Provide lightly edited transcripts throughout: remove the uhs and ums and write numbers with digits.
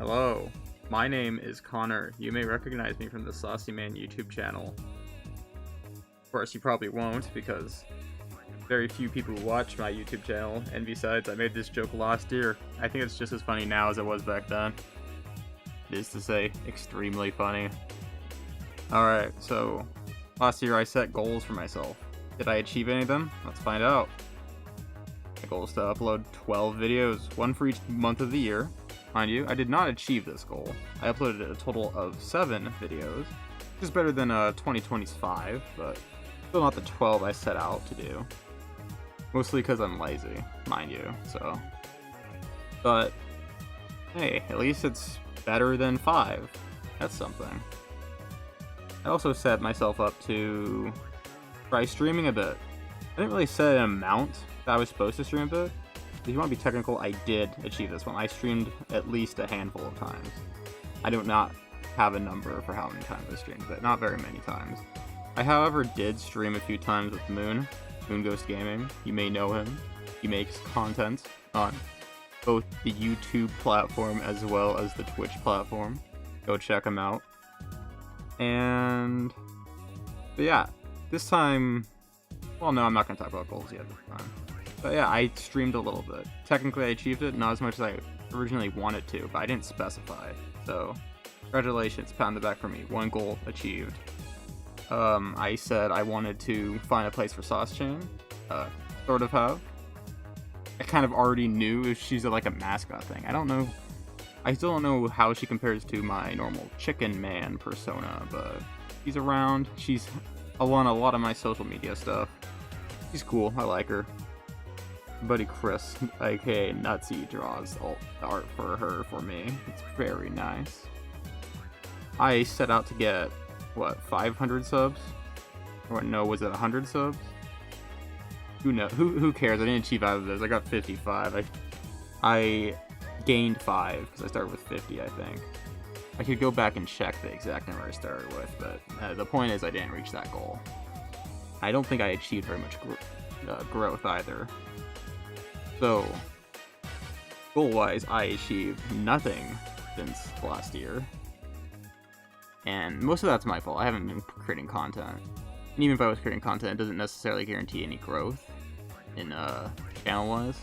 Hello, my name is Connor. You may recognize me from the Saucy Man YouTube channel. Of course, you probably won't, because very few people watch my YouTube channel, and besides, I made this joke last year. I think it's just as funny now as it was back then. It is to say, extremely funny. Alright, so, last year I set goals for myself. Did I achieve any of them? Let's find out. My goal is to upload 12 videos, one for each month of the year. Mind you, I did not achieve this goal. I uploaded a total of 7 videos, which is better than 2020's 5, but still not the 12 I set out to do. Mostly because I'm lazy, mind you, so. But, hey, at least it's better than 5. That's something. I also set myself up to try streaming a bit. I didn't really set an amount that I was supposed to stream a bit. If you want to be technical, I did achieve this one. I streamed at least a handful of times. I do not have a number for how many times I streamed, but not very many times. I, however, did stream a few times with Moon Ghost Gaming. You may know him. He makes content on both the YouTube platform as well as the Twitch platform. Go check him out. But yeah, this time, well, no, I'm not going to talk about goals yet this time. But yeah, I streamed a little bit. Technically, I achieved it, not as much as I originally wanted to, but I didn't specify. So, congratulations, pat on the back for me. One goal achieved. I said I wanted to find a place for Sauce Chain. Sort of have. I kind of already knew if she's like a mascot thing. I still don't know how she compares to my normal Chicken Man persona, but she's around. She's on a lot of my social media stuff. She's cool, I like her. Buddy Chris, aka Nutsy, draws all the art for her for me. It's very nice. I set out to get, what, 500 subs? Or no, was it 100 subs? Who knows? Who cares? I didn't achieve either of those. I got 55. I gained 5 because I started with 50, I think. I could go back and check the exact number I started with, but the point is I didn't reach that goal. I don't think I achieved very much growth either. So, goal-wise, I achieved nothing since last year. And most of that's my fault. I haven't been creating content. And even if I was creating content, it doesn't necessarily guarantee any growth in channel-wise.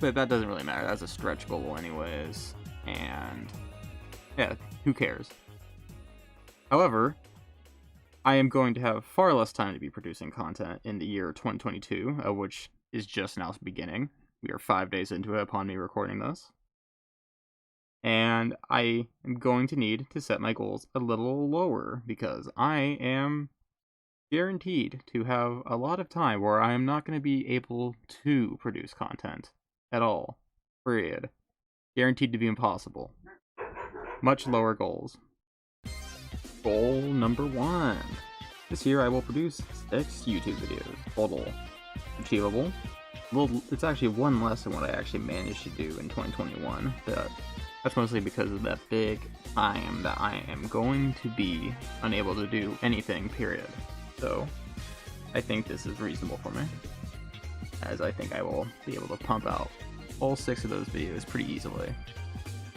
But that doesn't really matter. That's a stretch goal anyways. And yeah, who cares? However, I am going to have far less time to be producing content in the year 2022, which is just now beginning. We are 5 days into it upon me recording this. And I am going to need to set my goals a little lower because I am guaranteed to have a lot of time where I am not going to be able to produce content at all. Period. Guaranteed to be impossible. Much lower goals. Goal number 1. This year I will produce 6 YouTube videos total. Achievable. Well, it's actually one less than what I actually managed to do in 2021, but that's mostly because of that big time that I am going to be unable to do anything, period. So, I think this is reasonable for me, as I think I will be able to pump out all 6 of those videos pretty easily.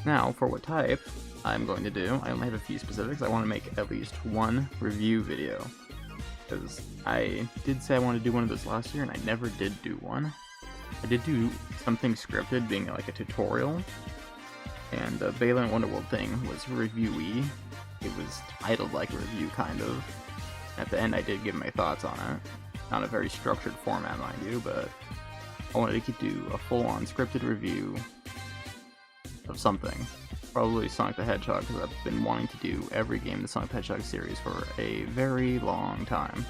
Now, for what type I'm going to do, I only have a few specifics. I want to make at least one review video, because I did say I wanted to do one of those last year, and I never did do one. I did do something scripted, being like a tutorial, and the Valent Wonderworld thing was reviewy. It was titled like a review, kind of. At the end, I did give my thoughts on it. Not a very structured format, mind you, but I wanted to do a full-on scripted review of something. Probably Sonic the Hedgehog, because I've been wanting to do every game in the Sonic the Hedgehog series for a very long time.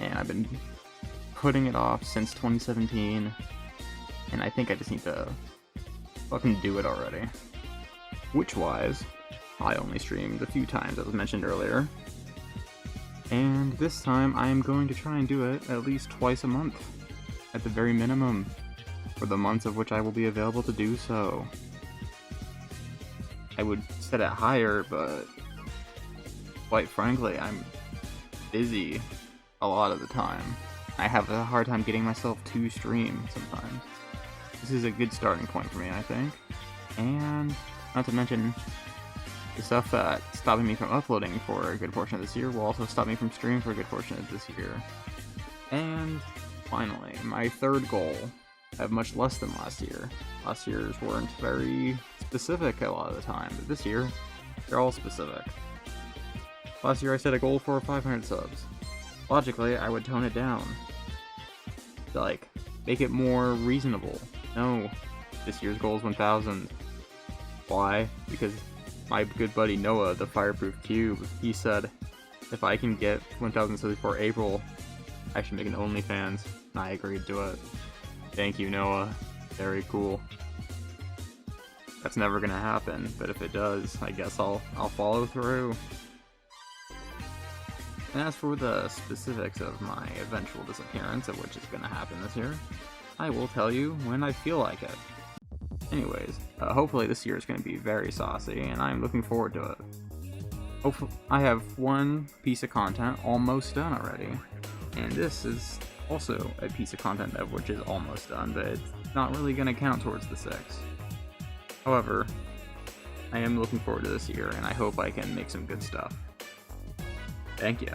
And I've been putting it off since 2017, and I think I just need to fucking do it already. Which-wise, I only streamed a few times, as mentioned earlier. And this time, I am going to try and do it at least twice a month, at the very minimum, for the months of which I will be available to do so. I would set it higher, but quite frankly, I'm busy a lot of the time. I have a hard time getting myself to stream sometimes. This is a good starting point for me, I think. And Not to mention, the stuff that's stopping me from uploading for a good portion of this year will also stop me from streaming for a good portion of this year. And finally, my third goal, I have much less than last year. Last year's weren't very specific a lot of the time, but this year, they're all specific. Last year I set a goal for 500 subs. Logically, I would tone it down. To, like, make it more reasonable. No, this year's goal is 1,000. Why? Because my good buddy Noah, the Fireproof Cube, he said, if I can get 1,000 subs before April, I should make an OnlyFans, and I agreed to it. Thank you, Noah. Very cool. That's never gonna happen, but if it does, I guess I'll follow through. And as for the specifics of my eventual disappearance, of which is gonna happen this year, I will tell you when I feel like it. Anyways, hopefully this year is going to be very saucy, and I'm looking forward to it. Hopefully, I have one piece of content almost done already, and this is also a piece of content of which is almost done, but it's not really going to count towards the 6. However, I am looking forward to this year, and I hope I can make some good stuff. Thank you.